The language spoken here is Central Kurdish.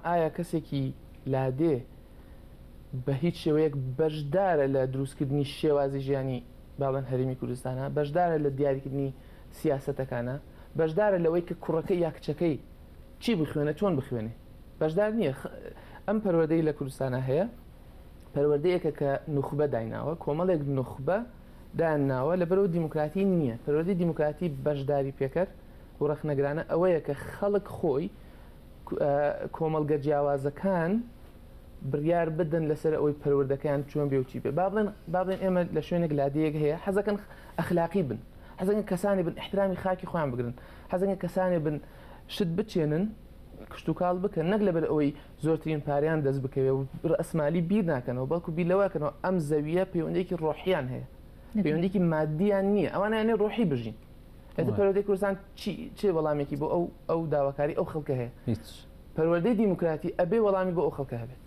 ئایا کەسێکی لادێ بە هیچ شێوەیەک بەشدارە لە دروستکردنی شێوازی ژیانی باڵێن هەرێمی کوردستانە، بەشدارە لە دیاریکردنی سیاسەتەکانە، بەشدارە لەوەی کە کوڕەکەی یا کچەکەی چی بخوێنە چۆن بخوێنێ، بەشدار نییە. ئەم پەروەردەی لە کوردستانە هەیە، پەروەردەیەکە کە نوخبە دایناوە، کۆمەڵێک نوخبە داناوە لەبەرەوە دیموکراتی نییە. پەروەردەی دیموکراتی بەشداری پێکرد و ڕەخنەگرانە ئەوەیە کە خەڵک خۆی کۆمەڵگە جیاوازەکان بڕیار بدەن لەسەر ئەوەی پەروەردەکەیان چۆن بێ و چی بێ. بابڵێن ئێمە لە شوێنێک لادەیەک هەیە حەزەکەن ئەخلاقی بن، حەزەکەن کەسانی بن احترامی خاکی خۆیان بگرن، حەزەکەن کەسانی بن شت بچێنن کشت و کاڵ بکەن، نەک لەبەر ئەوەی زۆرترین پاریان دەست بکەوێ و ڕەسمالی بیر ناکەنەوە، بەڵکو بیرلەوەکەنەوە ئەم زەویە پەیوەندێکی ڕۆحیان هەیە، پەیوەندێکی مادیان نییە، ئەوانیانێ ڕۆحی بژین. ئێتە پەروەردەی کوردستان چێ وەڵامێکی بۆ ئەو داواکاری ئەو خەڵکە هەیە؟ پەروەردەی دیموکراتی ئەبێ وەڵامی بۆ ئەو خەڵکە هەبێت.